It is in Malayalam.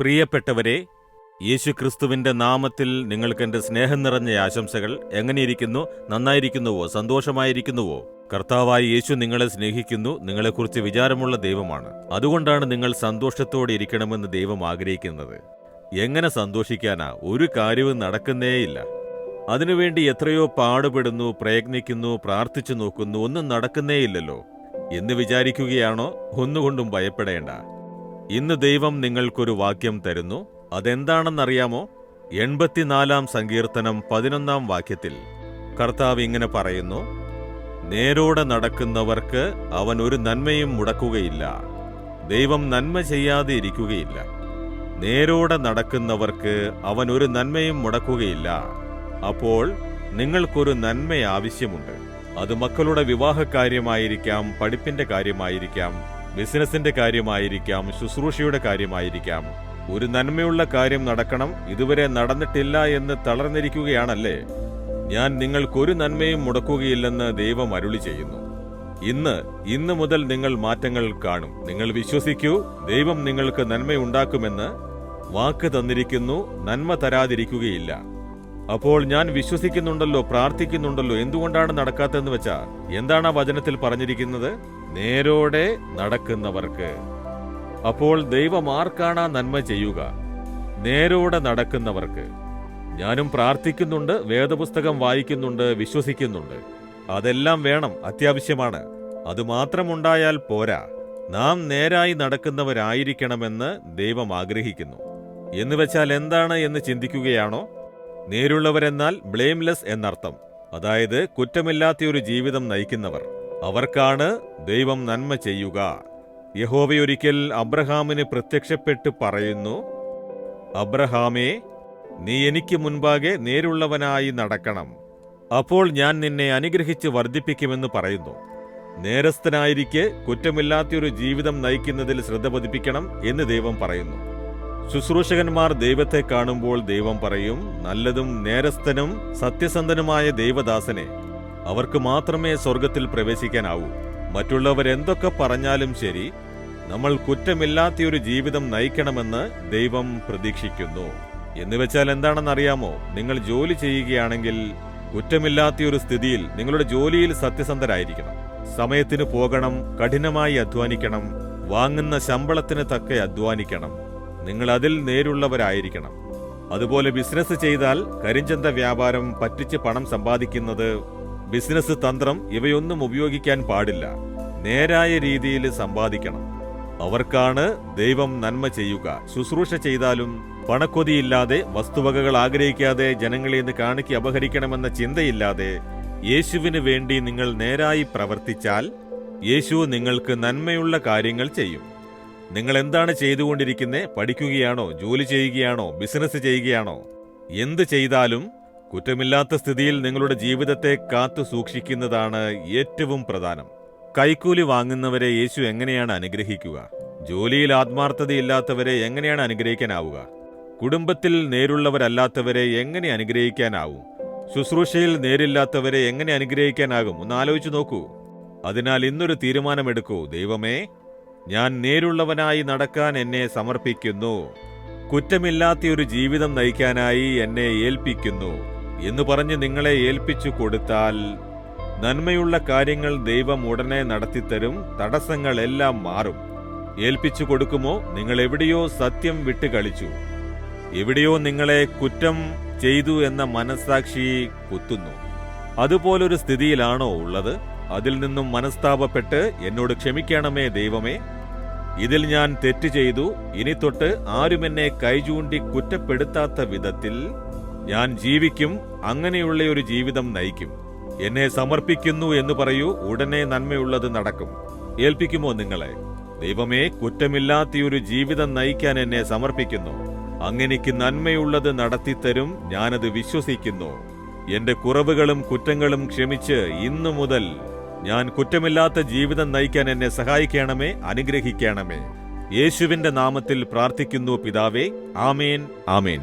പ്രിയപ്പെട്ടവരെ, യേശുക്രിസ്തുവിന്റെ നാമത്തിൽ നിങ്ങൾക്കെന്റെ സ്നേഹം നിറഞ്ഞ ആശംസകൾ. എങ്ങനെയിരിക്കുന്നു? നന്നായിരിക്കുന്നുവോ? സന്തോഷമായിരിക്കുന്നുവോ? കർത്താവായ യേശു നിങ്ങളെ സ്നേഹിക്കുന്നു. നിങ്ങളെക്കുറിച്ച് വിചാരമുള്ള ദൈവമാണ്. അതുകൊണ്ടാണ് നിങ്ങൾ സന്തോഷത്തോടെ ഇരിക്കണമെന്ന് ദൈവം ആഗ്രഹിക്കുന്നത്. എങ്ങനെ സന്തോഷിക്കാനാ? ഒരു കാര്യവും നടക്കുന്നേയില്ല. അതിനുവേണ്ടി എത്രയോ പാടുപെടുന്നു, പ്രയത്നിക്കുന്നു, പ്രാർത്ഥിച്ചു നോക്കുന്നു, ഒന്നും നടക്കുന്നേയില്ലല്ലോ എന്ന് വിചാരിക്കുകയാണോ? ഒന്നുകൊണ്ടും ഭയപ്പെടേണ്ട. ഇന്ന് ദൈവം നിങ്ങൾക്കൊരു വാക്യം തരുന്നു. അതെന്താണെന്നറിയാമോ? 84-ാം സങ്കീർത്തനം 11-ാം വാക്യത്തിൽ കർത്താവ് ഇങ്ങനെ പറയുന്നു: നേരോടെ നടക്കുന്നവർക്ക് അവൻ ഒരു നന്മയും മുടക്കുകയില്ല. ദൈവം നന്മ ചെയ്യാതെ ഇരിക്കുകയില്ല. നേരോടെ നടക്കുന്നവർക്ക് അവൻ ഒരു നന്മയും മുടക്കുകയില്ല. അപ്പോൾ നിങ്ങൾക്കൊരു നന്മ ആവശ്യമുണ്ട്. അത് മക്കളുടെ വിവാഹകാര്യമായിരിക്കാം, പഠിപ്പിന്റെ കാര്യമായിരിക്കാം, ബിസിനസിന്റെ കാര്യമായിരിക്കാം, ശുശ്രൂഷയുടെ കാര്യമായിരിക്കാം. ഒരു നന്മയുള്ള കാര്യം നടക്കണം. ഇതുവരെ നടന്നിട്ടില്ല എന്ന് തളർന്നിരിക്കുകയാണല്ലേ? ഞാൻ നിങ്ങൾക്കൊരു നന്മയും മുടക്കുകയില്ലെന്ന് ദൈവം അരുളി ചെയ്യുന്നു. ഇന്ന് മുതൽ നിങ്ങൾ മാറ്റങ്ങൾ കാണും. നിങ്ങൾ വിശ്വസിക്കൂ. ദൈവം നിങ്ങൾക്ക് നന്മയുണ്ടാക്കുമെന്ന് വാക്ക് തന്നിരിക്കുന്നു. നന്മ തരാതിരിക്കുകയില്ല. അപ്പോൾ ഞാൻ വിശ്വസിക്കുന്നുണ്ടല്ലോ, പ്രാർത്ഥിക്കുന്നുണ്ടല്ലോ, എന്തുകൊണ്ടാണ് നടക്കാത്തതെന്ന് വെച്ചാ എന്താണ് ആ വചനത്തിൽ പറഞ്ഞിരിക്കുന്നത്? നേരോടെ നടക്കുന്നവർക്ക്. അപ്പോൾ ദൈവം ആർക്കാണ് നന്മ ചെയ്യുക? നേരോടെ നടക്കുന്നവർക്ക്. ഞാനും പ്രാർത്ഥിക്കുന്നുണ്ട്, വേദപുസ്തകം വായിക്കുന്നുണ്ട്, വിശ്വസിക്കുന്നുണ്ട്. അതെല്ലാം വേണം, അത്യാവശ്യമാണ്. അതുമാത്രമുണ്ടായാൽ പോരാ. നാം നേരായി നടക്കുന്നവരായിരിക്കണമെന്ന് ദൈവം ആഗ്രഹിക്കുന്നു. എന്നുവെച്ചാൽ എന്താണ് എന്ന് ചിന്തിക്കുകയാണോ? നേരുള്ളവരെന്നാൽ ബ്ലെയിംലെസ് എന്നർത്ഥം. അതായത് കുറ്റമില്ലാത്തൊരു ജീവിതം നയിക്കുന്നവർ. അവർക്കാണ് ദൈവം നന്മ ചെയ്യുക. യഹോവയൊരിക്കൽ അബ്രഹാമിന് പ്രത്യക്ഷപ്പെട്ട് പറയുന്നു: അബ്രഹാമേ, നീ എനിക്ക് മുൻപാകെ നേരുള്ളവനായി നടക്കണം. അപ്പോൾ ഞാൻ നിന്നെ അനുഗ്രഹിച്ച് വർദ്ധിപ്പിക്കുമെന്ന് പറയുന്നു. നേരസ്ഥനായിരിക്കെ കുറ്റമില്ലാത്തൊരു ജീവിതം നയിക്കുന്നതിൽ ശ്രദ്ധ പതിപ്പിക്കണം എന്ന് ദൈവം പറയുന്നു. ശുശ്രൂഷകന്മാർ ദൈവത്തെ കാണുമ്പോൾ ദൈവം പറയും: നല്ലതും നേരസ്ഥനും സത്യസന്ധനുമായ ദൈവദാസനെ. അവർക്ക് മാത്രമേ സ്വർഗത്തിൽ പ്രവേശിക്കാനാവൂ. മറ്റുള്ളവരെന്തൊക്കെ പറഞ്ഞാലും ശരി, നമ്മൾ കുറ്റമില്ലാത്തൊരു ജീവിതം നയിക്കണമെന്ന് ദൈവം പ്രതീക്ഷിക്കുന്നു. എന്നുവെച്ചാൽ എന്താണെന്നറിയാമോ? നിങ്ങൾ ജോലി ചെയ്യുകയാണെങ്കിൽ കുറ്റമില്ലാത്തൊരു സ്ഥിതിയിൽ നിങ്ങളുടെ ജോലിയിൽ സത്യസന്ധരായിരിക്കണം. സമയത്തിന് പോകണം, കഠിനമായി അധ്വാനിക്കണം, വാങ്ങുന്ന ശമ്പളത്തിന് തക്ക അധ്വാനിക്കണം. നിങ്ങൾ അതിൽ നേരുള്ളവരായിരിക്കണം. അതുപോലെ ബിസിനസ് ചെയ്താൽ കരിഞ്ചന്ത വ്യാപാരം, പറ്റിച്ച് പണം സമ്പാദിക്കുന്നത്, ബിസിനസ് തന്ത്രം ഇവയൊന്നും ഉപയോഗിക്കാൻ പാടില്ല. നേരായ രീതിയിൽ സമ്പാദിക്കണം. അവർക്കാണ് ദൈവം നന്മ ചെയ്യുക. ശുശ്രൂഷ ചെയ്താലും പണക്കൊതിയില്ലാതെ, വസ്തുവകകൾ ആഗ്രഹിക്കാതെ, ജനങ്ങളെ നിന്ന് കാണിക്ക് അപഹരിക്കണമെന്ന ചിന്തയില്ലാതെ യേശുവിന് വേണ്ടി നിങ്ങൾ നേരായി പ്രവർത്തിച്ചാൽ യേശു നിങ്ങൾക്ക് നന്മയുള്ള കാര്യങ്ങൾ ചെയ്യും. നിങ്ങൾ എന്താണ് ചെയ്തുകൊണ്ടിരിക്കുന്നത്? പഠിക്കുകയാണോ? ജോലി ചെയ്യുകയാണോ? ബിസിനസ് ചെയ്യുകയാണോ? എന്ത് ചെയ്താലും കുറ്റമില്ലാത്ത സ്ഥിതിയിൽ നിങ്ങളുടെ ജീവിതത്തെ കാത്തു സൂക്ഷിക്കുന്നതാണ് ഏറ്റവും പ്രധാനം. കൈക്കൂലി വാങ്ങുന്നവരെ യേശു എങ്ങനെയാണ് അനുഗ്രഹിക്കുക? ജോലിയിൽ ആത്മാർത്ഥതയില്ലാത്തവരെ എങ്ങനെയാണ് അനുഗ്രഹിക്കാനാവുക? കുടുംബത്തിൽ നേരുള്ളവരല്ലാത്തവരെ എങ്ങനെ അനുഗ്രഹിക്കാനാവും? ശുശ്രൂഷയിൽ നേരില്ലാത്തവരെ എങ്ങനെ അനുഗ്രഹിക്കാനാകും? ഒന്ന് ആലോചിച്ചു നോക്കൂ. അതിനാൽ ഇന്നൊരു തീരുമാനമെടുക്കൂ. ദൈവമേ, ഞാൻ നേരുള്ളവനായി നടക്കാൻ എന്നെ സമർപ്പിക്കുന്നു. കുറ്റമില്ലാത്തൊരു ജീവിതം നയിക്കാനായി എന്നെ ഏൽപ്പിക്കുന്നു എന്ന് പറഞ്ഞ് നിങ്ങളെ ഏൽപ്പിച്ചു കൊടുത്താൽ നന്മയുള്ള കാര്യങ്ങൾ ദൈവം ഉടനെ നടത്തിത്തരും. തടസ്സങ്ങളെല്ലാം മാറും. ഏൽപ്പിച്ചു കൊടുക്കുമോ? നിങ്ങൾ എവിടെയോ സത്യം വിട്ട് കളിച്ചു, എവിടെയോ നിങ്ങളെ കുറ്റം ചെയ്തു എന്ന മനസ്സാക്ഷി കുത്തുന്നു. അതുപോലൊരു സ്ഥിതിയിലാണോ ഉള്ളത്? അതിൽ നിന്നും മനസ്താപപ്പെട്ട് എന്നോട് ക്ഷമിക്കണമേ ദൈവമേ, ഇതിൽ ഞാൻ തെറ്റ് ചെയ്തു. ഇനി തൊട്ട് ആരും എന്നെ കൈചൂണ്ടി കുറ്റപ്പെടുത്താത്ത വിധത്തിൽ ഞാൻ ജീവിക്കും. അങ്ങനെയുള്ള ഒരു ജീവിതം നയിക്കും. എന്നെ സമർപ്പിക്കുന്നു എന്ന് പറയൂ. ഉടനെ നന്മയുള്ളത് നടക്കും. ഏൽപ്പിക്കുമോ നിങ്ങളെ? ദൈവമേ, കുറ്റമില്ലാത്തൊരു ജീവിതം നയിക്കാൻ എന്നെ സമർപ്പിക്കുന്നു. അങ്ങനെക്ക് നന്മയുള്ളത് നടത്തിത്തരും. ഞാനത് വിശ്വസിക്കുന്നു. എന്റെ കുറവുകളും കുറ്റങ്ങളും ക്ഷമിച്ച് ഇന്നു മുതൽ ഞാൻ കുറ്റമില്ലാത്ത ജീവിതം നയിക്കാൻ എന്നെ സഹായിക്കണമേ, അനുഗ്രഹിക്കണമേ. യേശുവിന്റെ നാമത്തിൽ പ്രാർത്ഥിക്കുന്നു പിതാവേ. ആമേൻ, ആമേൻ.